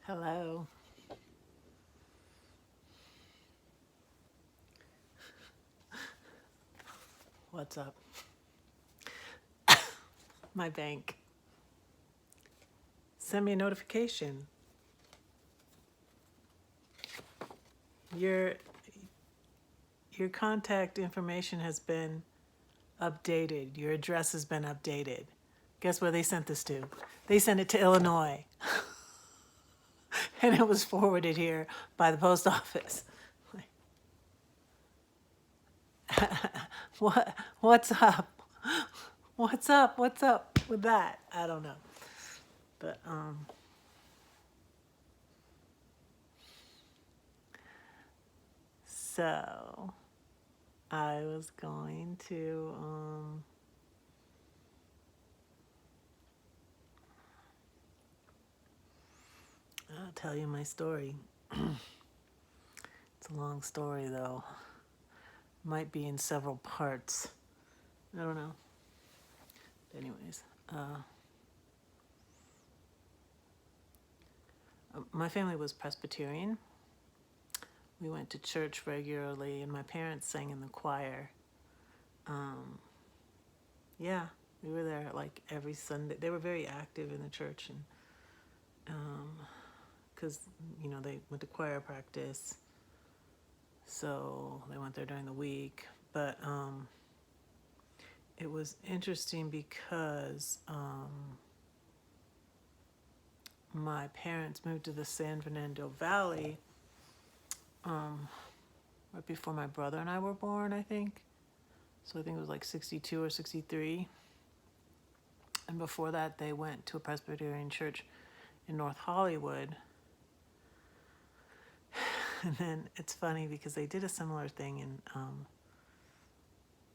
Hello. What's up? My bank sent me a notification. Your your contact information has been updated. Your address has been updated. Guess where they sent this to? They sent it to Illinois. And it was forwarded here by the post office. What what's up? What's up? What's up with that? I don't know. But so I was going to I'll tell you my story. It's a long story though. Might be in several parts. I don't know. Anyways, my family was Presbyterian. We went to church regularly, and my parents sang in the choir. Yeah, we were there like every Sunday. They were very active in the church, and because they went to choir practice, so they went there during the week. But it was interesting because my parents moved to the San Fernando Valley right before my brother and I were born, I think. So I think it was like 62 or 63. And before that, they went to a Presbyterian church in North Hollywood. And then it's funny because they did a similar thing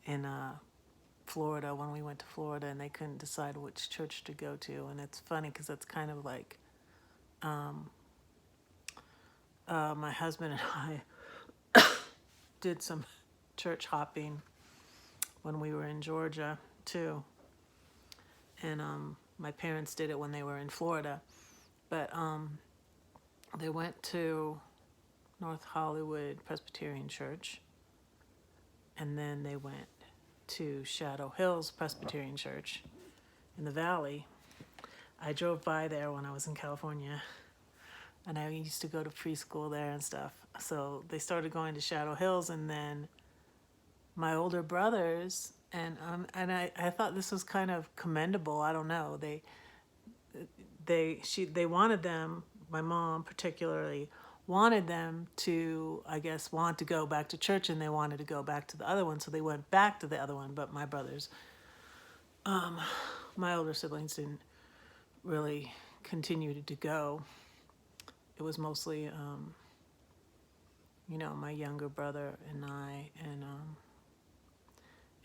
in Florida when we went to Florida, and they couldn't decide which church to go to. And it's funny because it's kind of like my husband and I did some church hopping when we were in Georgia too, and my parents did it when they were in Florida. But they went to North Hollywood Presbyterian Church, and then they went to Shadow Hills Presbyterian Church in the Valley. I drove by there when I was in California, and I used to go to preschool there and stuff. So they started going to Shadow Hills, and then my older brothers, and I thought this was kind of commendable. I don't know. They wanted them. My mom particularly wanted them to, I guess, want to go back to church, and they wanted to go back to the other one, so they went back to the other one. But my brothers, my older siblings, didn't really continue to go. It was mostly, my younger brother and I,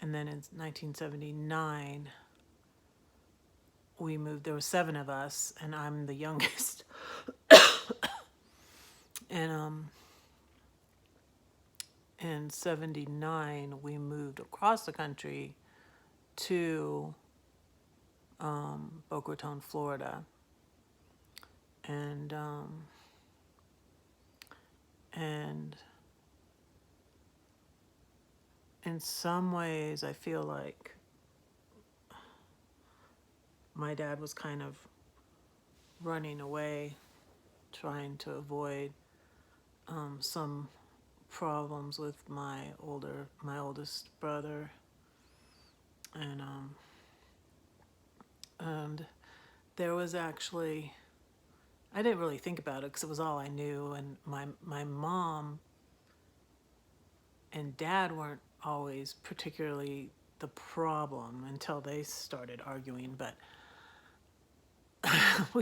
and then in 1979 we moved. There were 7 of us, and I'm the youngest. And in 79 we moved across the country to Boca Raton, Florida. And in some ways I feel like my dad was kind of running away, trying to avoid some problems with my oldest brother, and there was actually, I didn't really think about it because it was all I knew, and my mom and dad weren't always particularly the problem until they started arguing, but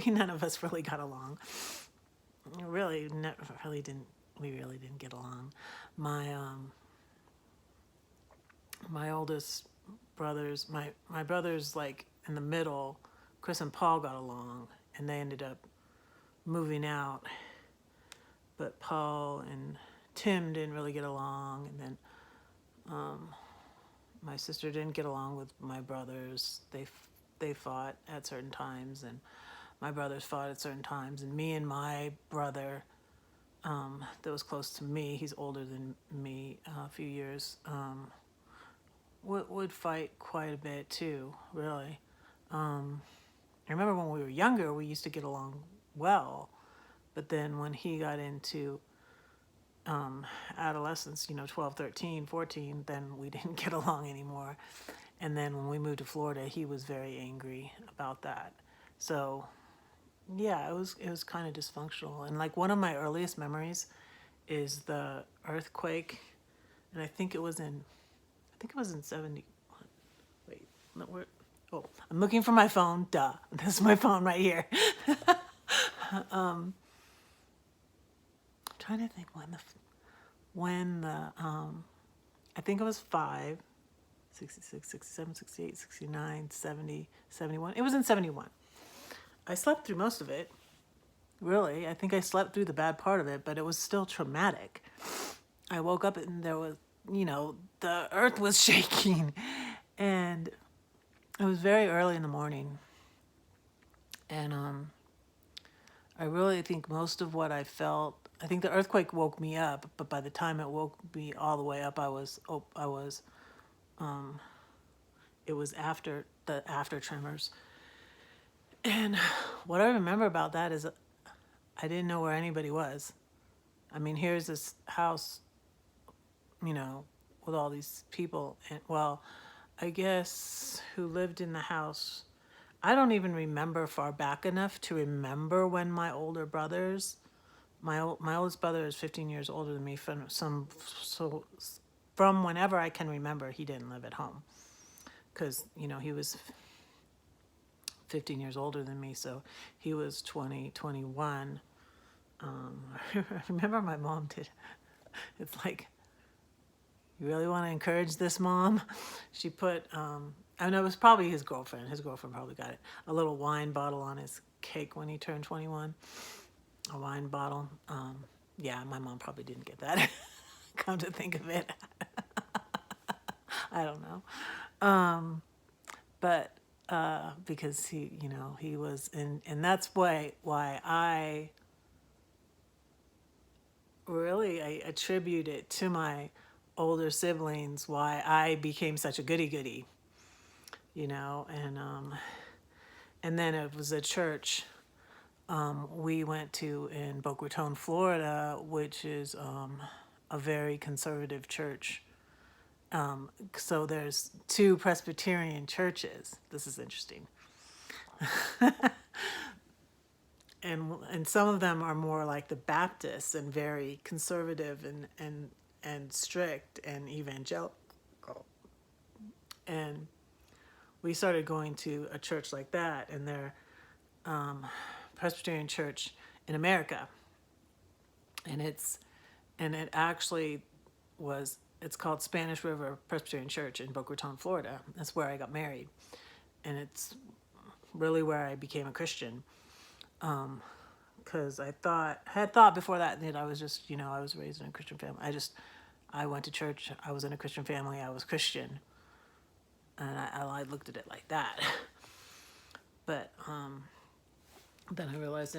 none of us really got along. We really didn't get along. My oldest brothers, my brothers, like in the middle, Chris and Paul, got along, and they ended up moving out. But Paul and Tim didn't really get along, and then my sister didn't get along with my brothers. They fought at certain times, and my brothers fought at certain times, and me and my brother that was close to me, he's older than me a few years, would fight quite a bit too, really. I remember when we were younger, we used to get along well, but then when he got into adolescence, 12, 13, 14, then we didn't get along anymore. And then when we moved to Florida, he was very angry about that. So yeah, it was kind of dysfunctional. And like one of my earliest memories is the earthquake, and I think it was in 71. Wait, no, oh, I'm looking for my phone. Duh, this is my phone right here. I'm trying to think when the I think it was 5, 66, 67, 68, 69, 70, 71. It was in 71. I slept through most of it. Really, I think I slept through the bad part of it, but it was still traumatic. I woke up and there was, the earth was shaking, and it was very early in the morning. And I really think most of what I felt, I think the earthquake woke me up, but by the time it woke me all the way up, it was after the after tremors. And what I remember about that is I didn't know where anybody was. I mean, here's this house, with all these people. And, well, I guess who lived in the house. I don't even remember far back enough to remember when my older brothers, my oldest brother is 15 years older than me. From whenever I can remember, he didn't live at home. Because, he was 15 years older than me, so he was 20, 21. I remember my mom did. It's like, you really want to encourage this, Mom? She put, I know it was probably his girlfriend. His girlfriend probably got it. A little wine bottle on his cake when he turned 21. A wine bottle. Yeah, my mom probably didn't get that. Come to think of it. I don't know. But because he was in, and that's why I attribute it to my older siblings, why I became such a goody-goody, and then it was a church we went to in Boca Raton, Florida, which is a very conservative church. So there's 2 Presbyterian churches. This is interesting. And some of them are more like the Baptists and very conservative and strict and evangelical. And we started going to a church like that, and they're Presbyterian church in America. And it actually was, it's called Spanish River Presbyterian Church in Boca Raton, Florida. That's where I got married. And it's really where I became a Christian. Because I had thought before that I was just, I was raised in a Christian family. I went to church, I was in a Christian family, I was Christian. And I looked at it like that. But then I realized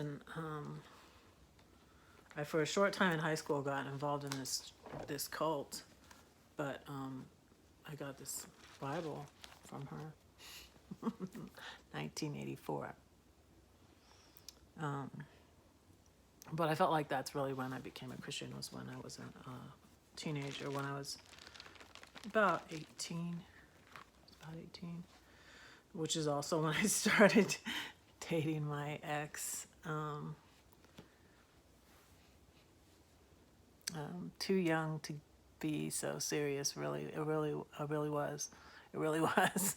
I for a short time in high school got involved in this cult. But I got this Bible from her, 1984. But I felt like that's really when I became a Christian, was when I was a teenager, when I was about 18, which is also when I started dating my ex. Too young to be so serious, really. It really was. It really was.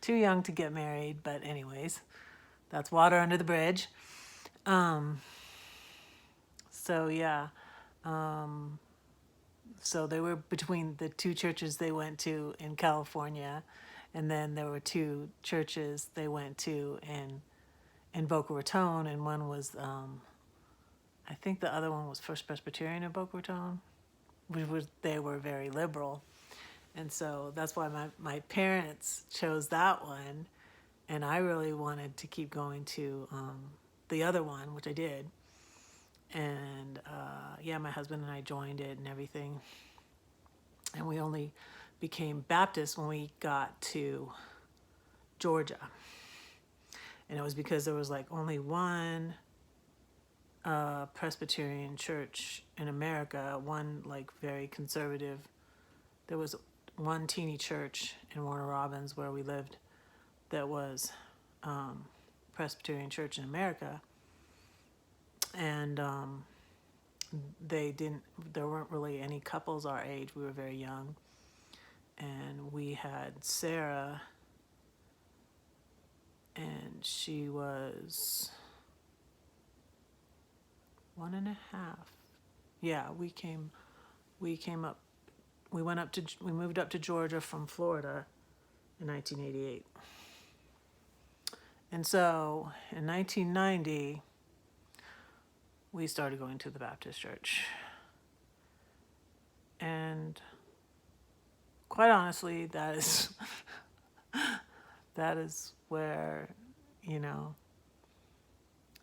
Too young to get married, but anyways, that's water under the bridge. So yeah. So they were between the 2 churches they went to in California, and then there were 2 churches they went to in Boca Raton, and one was, I think the other one was First Presbyterian in Boca Raton, they were very liberal. And so that's why my parents chose that one. And I really wanted to keep going to the other one, which I did. And yeah, my husband and I joined it and everything. And we only became Baptist when we got to Georgia. And it was because there was like only one Presbyterian church in America, one like very conservative. There was one teeny church in Warner Robins where we lived that was Presbyterian church in America. And there weren't really any couples our age. We were very young. And we had Sarah, and she was 1.5. Yeah, we moved up to Georgia from Florida in 1988. And so in 1990, we started going to the Baptist church. And quite honestly, that is where,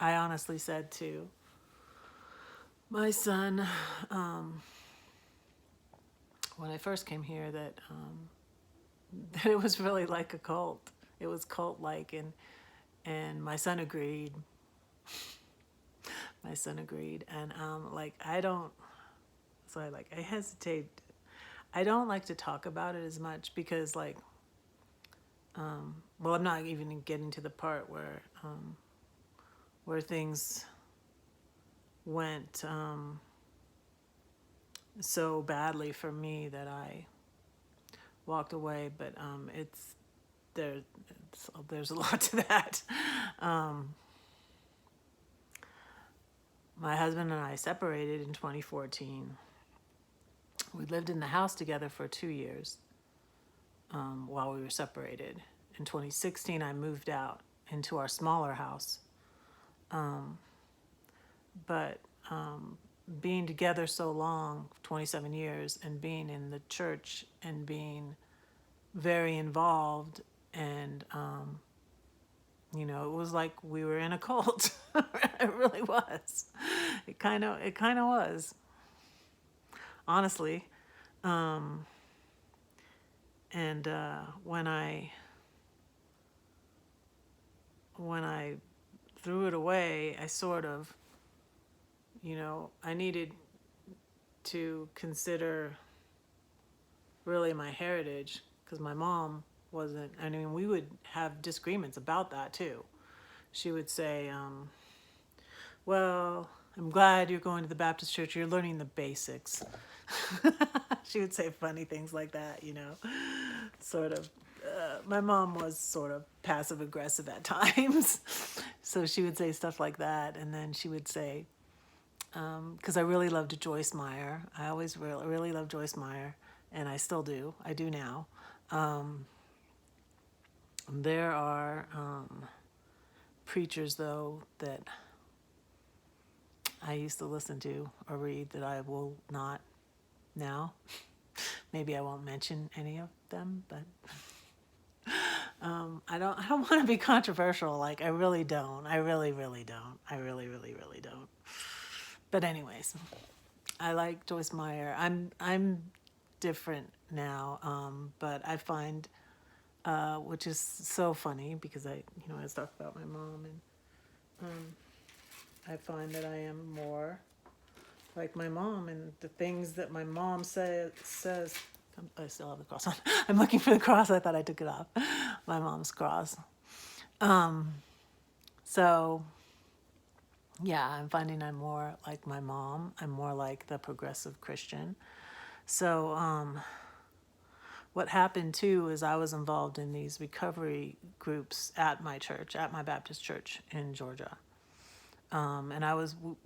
I honestly said to my son, when I first came here, that it was really like a cult. It was cult-like, and my son agreed. And I hesitate. I don't like to talk about it as much because I'm not even getting to the part where things went so badly for me that I walked away. But there's a lot to that. My husband and I separated in 2014. We lived in the house together for 2 years while we were separated. In 2016, I moved out into our smaller house. But being together so long, 27 years, and being in the church and being very involved, and it was like we were in a cult. It really was. It kind of was, honestly. And when I threw it away, I sort of, I needed to consider really my heritage, because my mom wasn't. I mean, we would have disagreements about that too. She would say, well, I'm glad you're going to the Baptist church. You're learning the basics. She would say funny things like that, sort of. My mom was sort of passive aggressive at times. So she would say stuff like that. And then she would say, because I really loved Joyce Meyer. I always really loved Joyce Meyer, and I still do. I do now. There are preachers, though, that I used to listen to or read that I will not now. Maybe I won't mention any of them, but I don't want to be controversial. I really don't. I really don't. I really don't. But anyways, I like Joyce Meyer. I'm different now, but I find, which is so funny because I was talking about my mom, and I find that I am more like my mom, and the things that my mom says. I still have the cross on. I'm looking for the cross. I thought I took it off. My mom's cross. So yeah, I'm finding I'm more like my mom. I'm more like the progressive Christian. So what happened too is I was involved in these recovery groups at my church, at my Baptist church in Georgia. And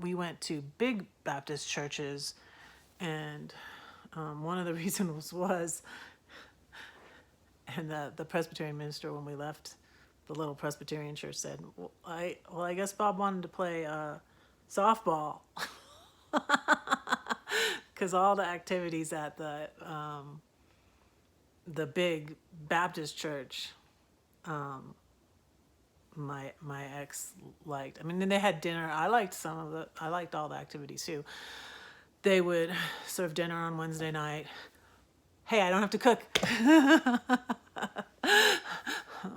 we went to big Baptist churches, and one of the reasons was, and the Presbyterian minister, when we left the little Presbyterian church, said, I guess Bob wanted to play softball, because all the activities at the big Baptist church my ex liked. I mean, then they had dinner. I liked all the activities too. They would serve dinner on Wednesday night. Hey, I don't have to cook.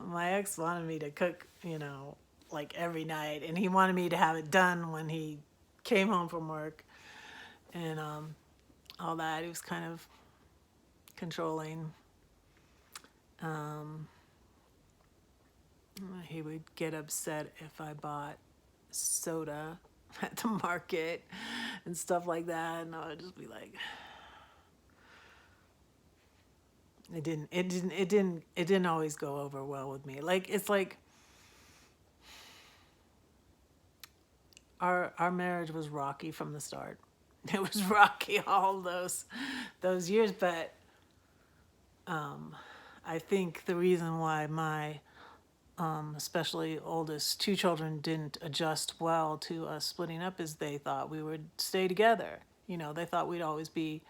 My ex wanted me to cook, like every night, and he wanted me to have it done when he came home from work, and all that. He was kind of controlling. He would get upset if I bought soda at the market and stuff like that, and I would just be like, it didn't always go over well with me. Like, it's like our marriage was rocky from the start. It was rocky all those years, but I think the reason why my especially oldest two children didn't adjust well to us splitting up is they thought we would stay together. They thought we'd always be,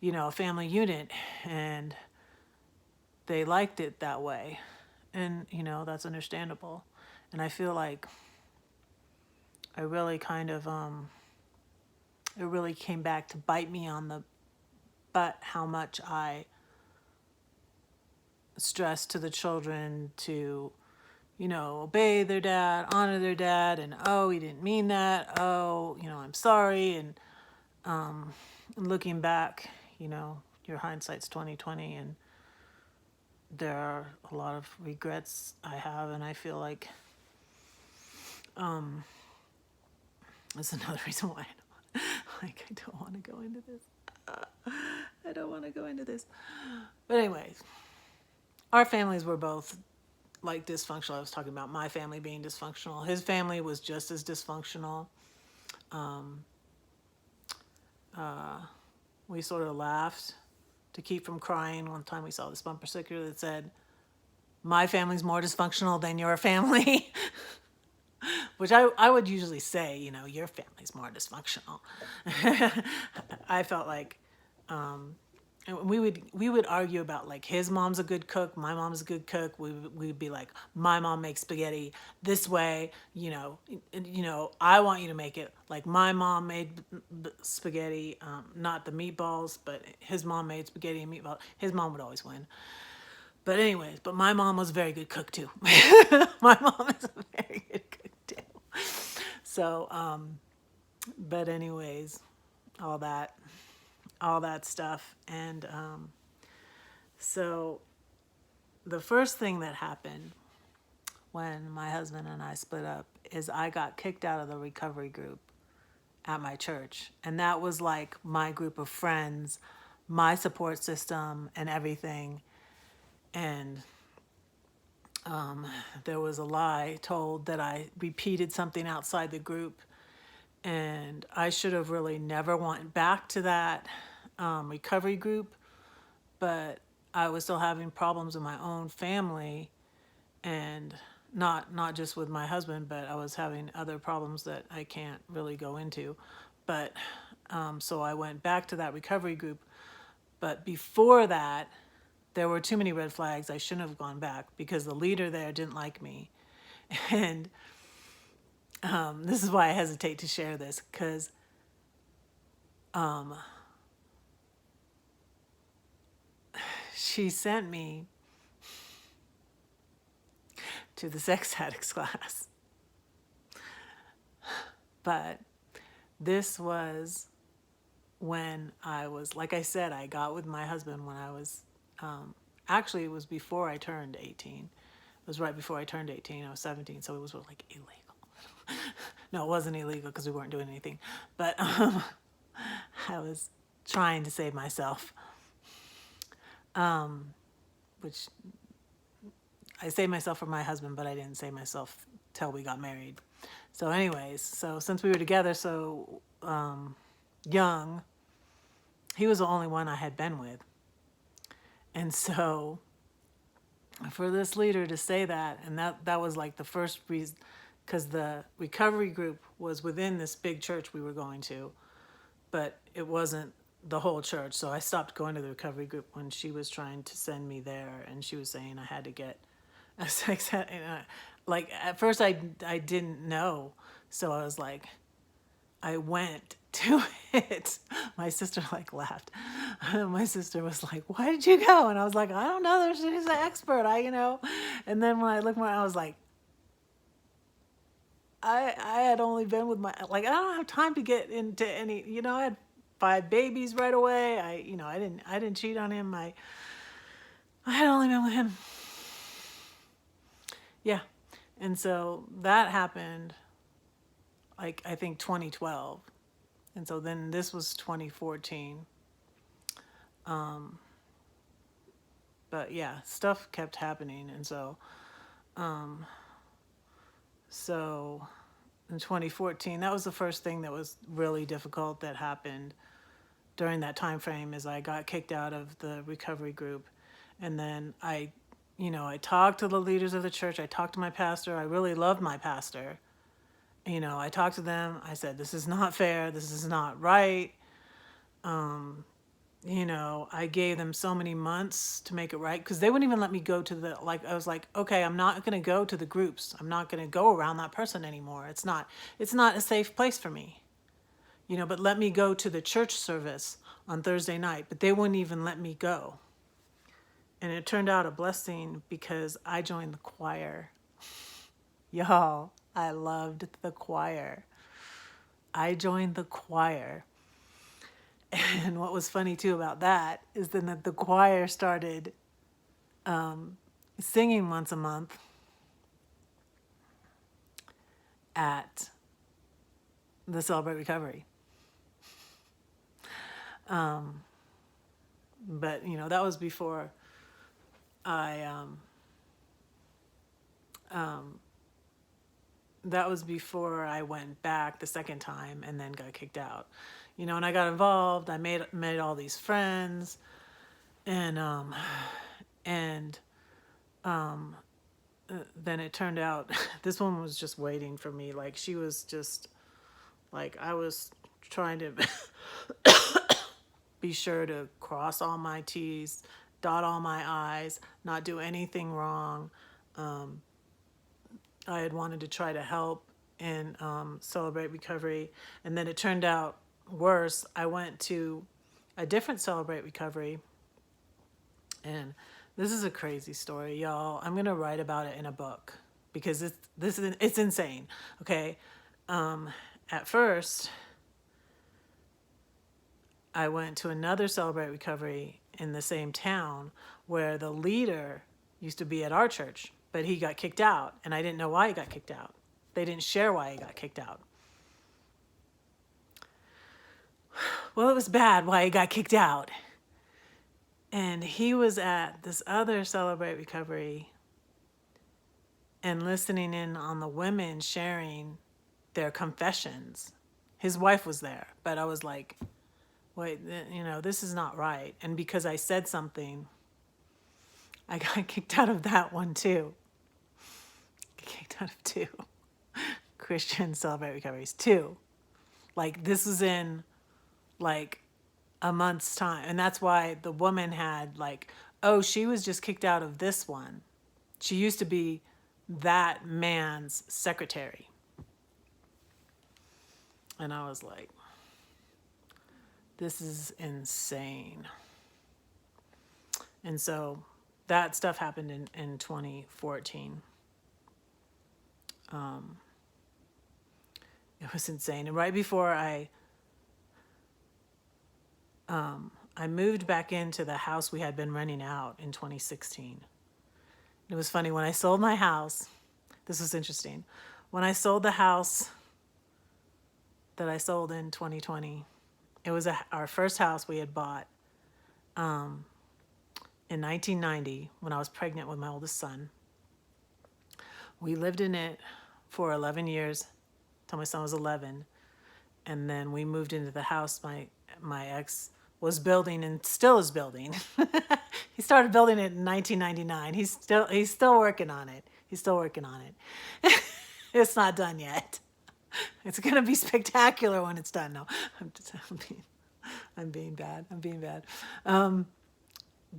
a family unit, and they liked it that way. And, that's understandable. And I feel like I really kind of, it really came back to bite me on the butt how much I stressed to the children to, obey their dad, honor their dad, and he didn't mean that. I'm sorry. And looking back, your hindsight's 20/20, and there are a lot of regrets I have, and I feel like that's another reason why I don't want to go into this. I don't want to go into this. But anyways, our families were both like dysfunctional. I was talking about my family being dysfunctional. His family was just as dysfunctional. We sort of laughed to keep from crying. One time we saw this bumper sticker that said, "My family's more dysfunctional than your family." Which I would usually say, your family's more dysfunctional. I felt like and we would argue about, like, his mom's a good cook, my mom's a good cook. We'd be like, my mom makes spaghetti this way, I want you to make it like my mom made spaghetti, not the meatballs, but his mom made spaghetti and meatballs. His mom would always win. But anyways, my mom was a very good cook too. My mom is a very good cook too. So, but anyways, all that stuff. And so the first thing that happened when my husband and I split up is I got kicked out of the recovery group at my church. And that was like my group of friends, my support system, and everything. And there was a lie told that I repeated something outside the group, and I should have really never went back to that recovery group, but I was still having problems in my own family, and not just with my husband, but I was having other problems that I can't really go into. But so I went back to that recovery group. But before that, there were too many red flags. I shouldn't have gone back because the leader there didn't like me. And this is why I hesitate to share this, because she sent me to the sex addicts class. But this was when I was, like I said, I got with my husband when I was, actually it was before I turned 18. It was right before I turned 18. I was 17, so it was like illegal. No, it wasn't illegal because we weren't doing anything. But I was trying to save myself. Which I saved myself for my husband, but I didn't save myself till we got married. So anyways, so since we were together so young, he was the only one I had been with. And so for this leader to say that, and that was like the first reason, because the recovery group was within this big church we were going to, but it wasn't the whole church. So I stopped going to the recovery group when she was trying to send me there, and she was saying I had to get a sex like at first I didn't know. So I was like, I went to it. My sister like laughed. My sister was like, "Why did you go?" And I was like, "I don't know. She's an expert. And then when I looked more, I was like, I had only been with I don't have time to get into any. I had 5 babies right away. I didn't cheat on him. I had only been with him. Yeah, and so that happened. Like I think 2012. And so then this was 2014. But yeah, stuff kept happening. And so in 2014, that was the first thing that was really difficult that happened during that time frame is I got kicked out of the recovery group. And then I talked to the leaders of the church. I talked to my pastor. I really loved my pastor. I talked to them. I said, this is not fair. This is not right. I gave them so many months to make it right because they wouldn't even let me go to I was like, okay, I'm not going to go to the groups. I'm not going to go around that person anymore. It's not a safe place for me, but let me go to the church service on Thursday night, but they wouldn't even let me go. And it turned out a blessing because I joined the choir. Y'all, I loved the choir. I joined the choir. And what was funny too about that is then that the choir started singing once a month at the Celebrate Recovery. But that was before I went back the second time and then got kicked out. And I got involved. I made all these friends, and then it turned out this one was just waiting for me. Like she was just like I was trying to be sure to cross all my T's, dot all my I's, not do anything wrong. I had wanted to try to help and Celebrate Recovery, and then it turned out worse. I went to a different Celebrate Recovery, and this is a crazy story, y'all. I'm gonna write about it in a book because it's insane. Okay, at first, I went to another Celebrate Recovery in the same town where the leader used to be at our church, but he got kicked out, and I didn't know why he got kicked out. They didn't share why he got kicked out. Well, it was bad why he got kicked out. And he was at this other Celebrate Recovery and listening in on the women sharing their confessions. His wife was there, but I was like, wait, this is not right. And because I said something, I got kicked out of that one too. Kicked out of 2 Christian Celebrate Recoveries. 2. Like this was in like a month's time. And that's why the woman had she was just kicked out of this one. She used to be that man's secretary. And I was like, this is insane. And so that stuff happened in 2014. It was insane. And right before I moved back into the house we had been renting out in 2016. It was funny, when I sold my house, this was interesting. When I sold the house that I sold in 2020, it was our first house we had bought in 1990 when I was pregnant with my oldest son. We lived in it for 11 years till my son was 11. And then we moved into the house my ex was building and still is building. He started building it in 1999. He's still working on it. He's still working on it. It's not done yet. It's gonna be spectacular when it's done. No, I'm being bad.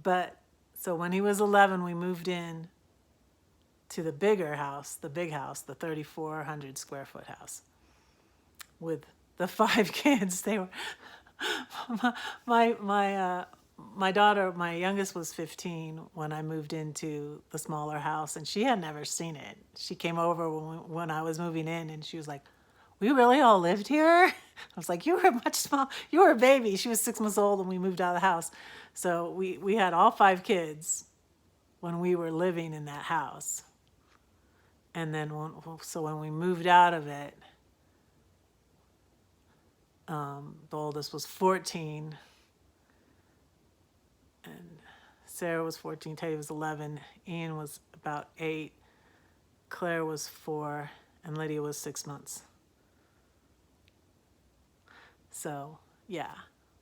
But so when he was 11, we moved in to the bigger house, the big house, the 3,400 square foot house with the 5 kids. They were my daughter, my youngest, was 15 when I moved into the smaller house, and she had never seen it. She came over when I was moving in, and she was like, "We really all lived here?" I was like, "You were much small. You were a baby." She was 6 months old when we moved out of the house, so we had all 5 kids when we were living in that house. And then when we moved out of it, the oldest was 14, and Sarah was 14, Teddy was 11, Ian was about 8, Claire was 4, and Lydia was 6 months. So, yeah,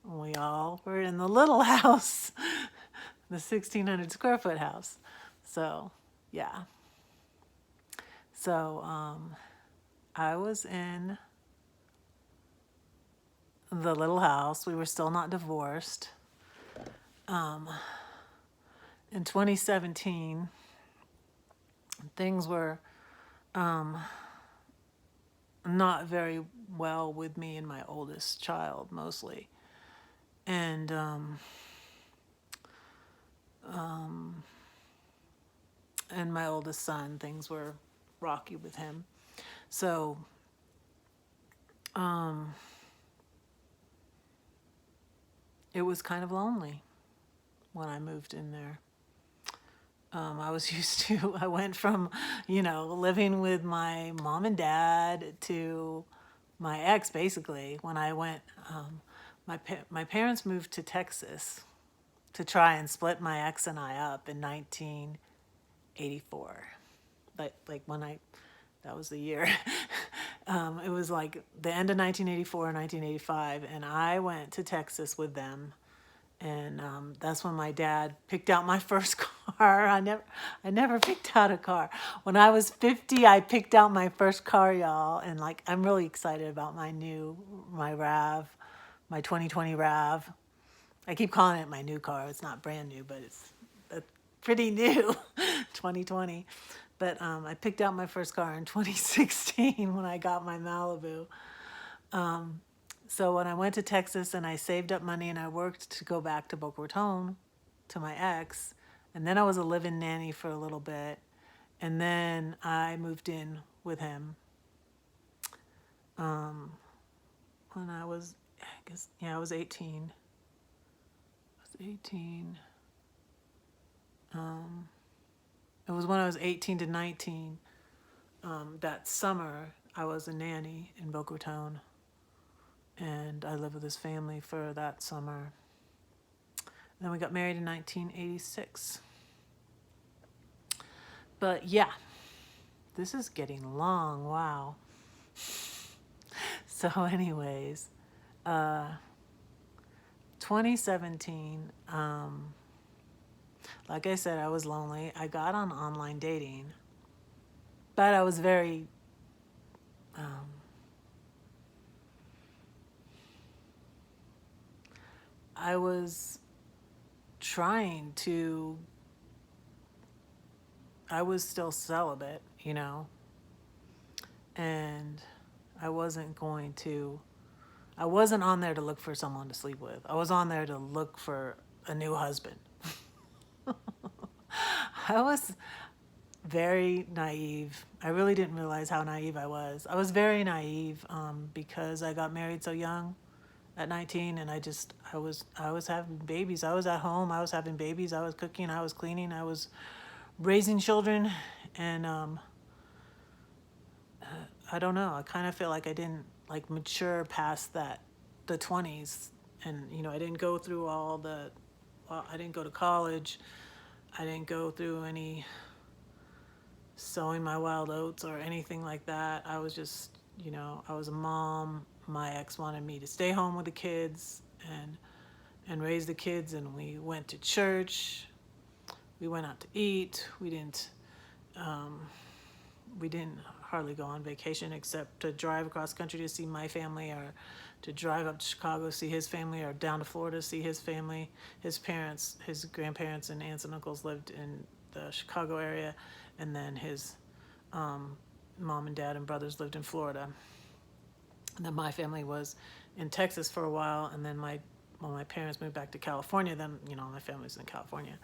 we all were in the little house, the 1,600 square foot house. So, yeah. So, I was in the little house. We were still not divorced. In 2017, things were not very well with me and my oldest child, mostly. And my oldest son, things were rocky with him. So it was kind of lonely when I moved in there. I was used to, I went from, living with my mom and dad to my ex, basically. When I went, my parents moved to Texas to try and split my ex and I up in 1984. Like when that was the year. It was like the end of 1984, 1985, and I went to Texas with them. And that's when my dad picked out my first car. I never picked out a car. When I was 50, I picked out my first car, y'all. And I'm really excited about my RAV, my 2020 RAV. I keep calling it my new car. It's not brand new, but it's pretty new, 2020. But I picked out my first car in 2016 when I got my Malibu. So when I went to Texas and I saved up money and I worked to go back to Boca Raton to my ex, and then I was a live-in nanny for a little bit, and then I moved in with him when I was, I was 18. It was when I was 18 to 19. That summer, I was a nanny in Boca Raton. And I lived with his family for that summer. And then we got married in 1986. But yeah, this is getting long. Wow. So anyways, 2017, like I said, I was lonely. I got on online dating, but I was very I was trying to, I was still celibate, and I wasn't on there to look for someone to sleep with. I was on there to look for a new husband. I was very naive. I really didn't realize how naive I was. I was very naive because I got married so young at 19, and I was having babies. I was at home. I was having babies. I was cooking. I was cleaning. I was raising children, and I don't know. I kind of feel like I didn't mature past the 20s, and I didn't go through I didn't go to college. I didn't go through any sowing my wild oats or anything like that. I was just, I was a mom. My ex wanted me to stay home with the kids and raise the kids, and we went to church. We went out to eat. We didn't hardly go on vacation except to drive across country to see my family, or to drive up to Chicago to see his family, or down to Florida to see his family. His parents, his grandparents and aunts and uncles lived in the Chicago area, and then his mom and dad and brothers lived in Florida. And then my family was in Texas for a while, and then when my parents moved back to California, then, my family was in California.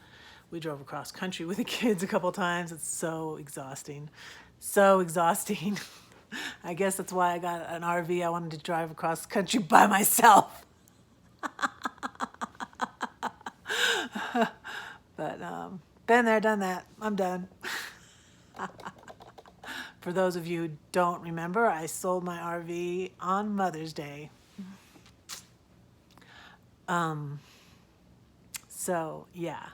We drove across country with the kids a couple times. It's so exhausting. So exhausting. I guess that's why I got an RV. I wanted to drive across the country by myself. But been there, done that. I'm done. For those of you who don't remember, I sold my RV on Mother's Day. So yeah,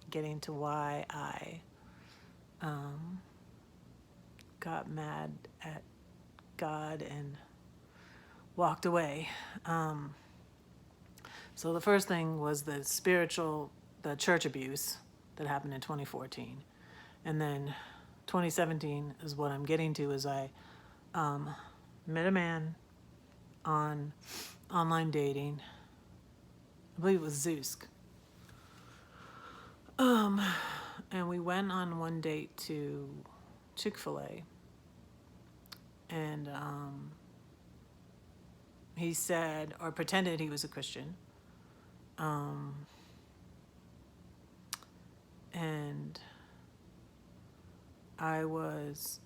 getting to why I got mad at God and walked away. So the first thing was the church abuse that happened in 2014. And then 2017 is what I'm getting to, is I met a man on online dating. I believe it was Zeusk. And we went on one date to Chick-fil-A. And he said, or pretended he was a Christian. And I was,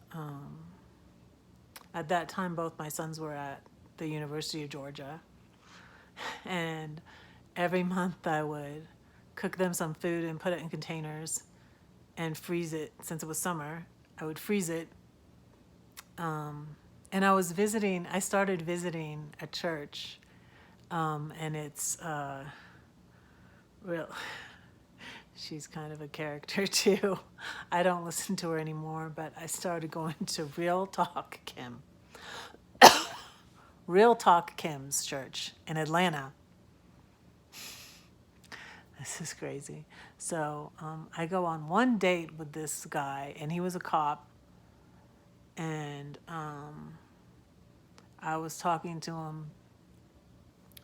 at that time, both my sons were at the University of Georgia. And every month I would cook them some food and put it in containers and freeze it. Since it was summer, I would freeze it. And I started visiting a church, and it's real. She's kind of a character too. I don't listen to her anymore, but I started going to Real Talk Kim. Real Talk Kim's church in Atlanta. This is crazy. So I go on one date with this guy, and he was a cop. And I was talking to him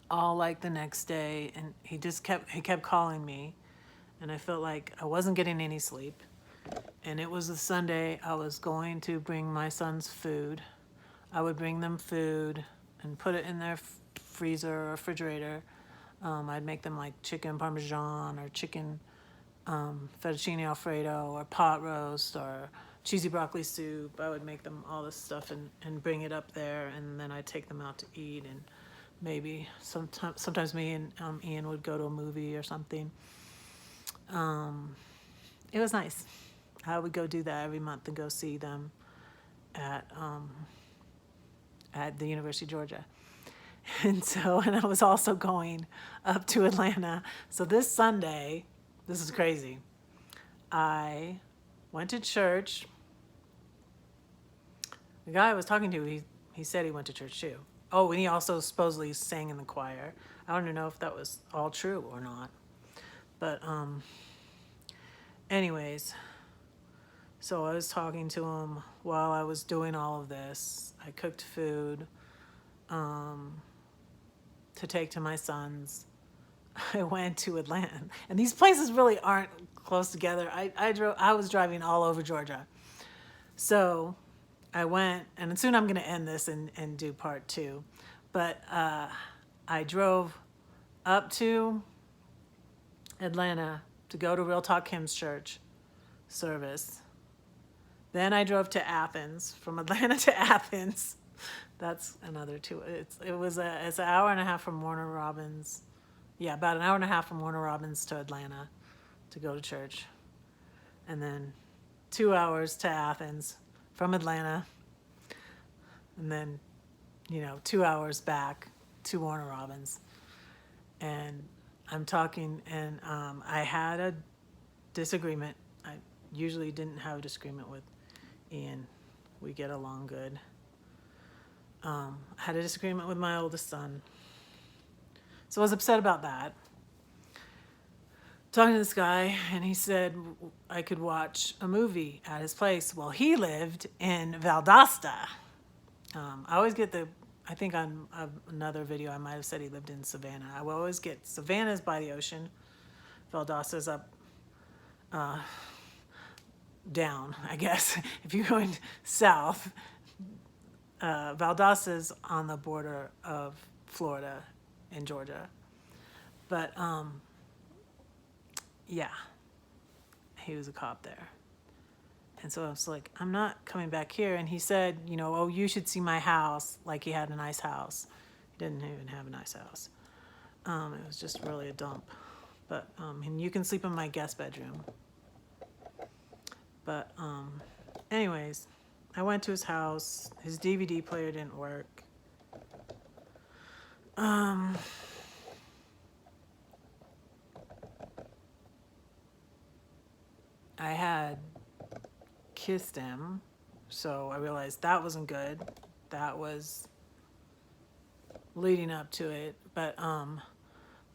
all like the next day, and he kept calling me, and I felt like I wasn't getting any sleep. And it was a Sunday. I was going to bring my sons food. I would bring them food and put it in their freezer or refrigerator. I'd make them like chicken parmesan or chicken fettuccine alfredo or pot roast or cheesy broccoli soup. I would make them all this stuff and bring it up there, and then I'd take them out to eat, and maybe sometimes me and Ian would go to a movie or something. It was nice. I would go do that every month and go see them at the University of Georgia. And I was also going up to Atlanta. So this Sunday, this is crazy, I went to church. The guy I was talking to, he said he went to church too. Oh, and he also supposedly sang in the choir. I don't even know if that was all true or not. But anyways, so I was talking to him while I was doing all of this. I cooked food to take to my sons. I went to Atlanta, and these places really aren't close together. I was driving all over Georgia. So I went, and soon I'm going to end this and do part 2. But I drove up to Atlanta to go to Real Talk Kim's church service. Then I drove to Athens, from Atlanta to Athens. That's another 2. It's an hour and a half from Warner Robins. Yeah, about an hour and a half from Warner Robins to Atlanta to go to church. And then 2 hours to Athens from Atlanta. And then, 2 hours back to Warner Robins. And I'm talking, and I had a disagreement. I usually didn't have a disagreement with Ian. We get along good. I had a disagreement with my oldest son. So I was upset about that. Talking to this guy, and he said I could watch a movie at his place. Well, he lived in Valdosta. I always get I think on another video I might have said he lived in Savannah. I will always get Savannah's by the ocean. Valdosta's up down, I guess. If you're going south, Valdosta's on the border of Florida and Georgia. But yeah, he was a cop there. And so I was like, I'm not coming back here. And he said, oh, you should see my house. Like he had a nice house. He didn't even have a nice house. It was just really a dump. But and you can sleep in my guest bedroom. But anyways, I went to his house. His DVD player didn't work. I had kissed him, so I realized that wasn't good. That was leading up to it. But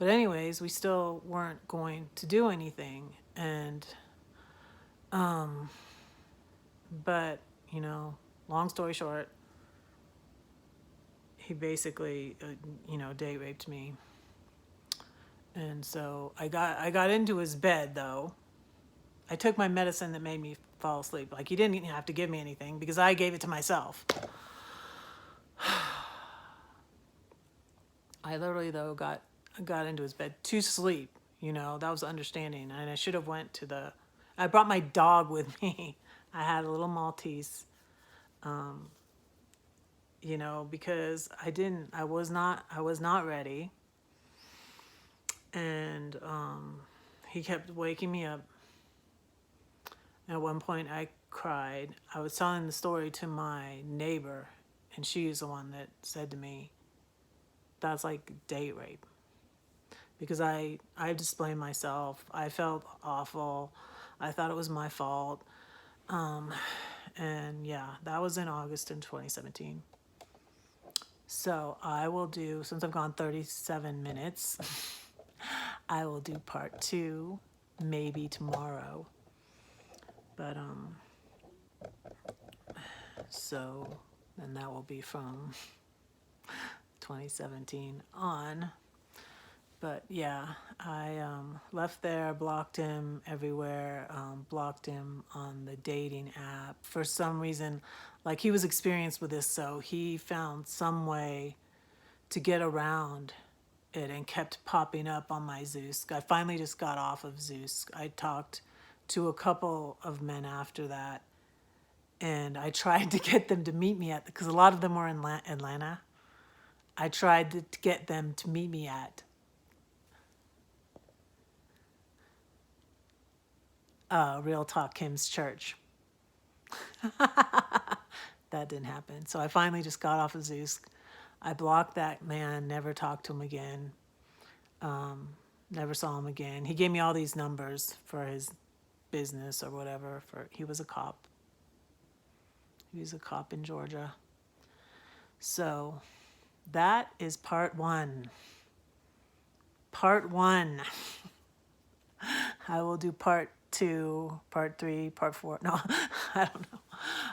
anyways, we still weren't going to do anything. And but long story short, he basically date raped me. And so I got into his bed though. I took my medicine that made me fall asleep. Like he didn't even have to give me anything because I gave it to myself. I literally though got into his bed to sleep. That was the understanding. And I should have went to I brought my dog with me. I had a little Maltese. Because I was not ready. And he kept waking me up. At one point I cried. I was telling the story to my neighbor, and she's the one that said to me, that's like date rape. Because I just blamed myself. I felt awful. I thought it was my fault. And yeah, that was in August in 2017. So I will do, since I've gone 37 minutes, I will do part 2 maybe tomorrow. But so then that will be from 2017 on. But yeah, I left there, blocked him everywhere, blocked him on the dating app. For some reason, like he was experienced with this, so he found some way to get around it and kept popping up on my Zeus. I finally just got off of Zeus. I talked to a couple of men after that, and I tried to get them to meet me because a lot of them were in Atlanta. I tried to get them to meet me at Real Talk Kim's church. That didn't happen. So I finally just got off of Zeus. I blocked that man, never talked to him again. Never saw him again. He gave me all these numbers for his business or whatever. He was a cop. He was a cop in Georgia. So that is part 1. Part 1. I will do part 2, part 3, part 4. No, I don't know.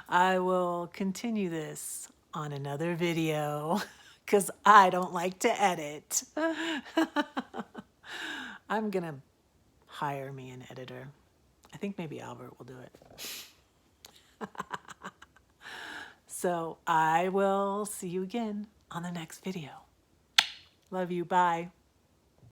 I will continue this on another video because I don't like to edit. I'm going to hire me an editor. I think maybe Albert will do it. So I will see you again on the next video. Love you. Bye.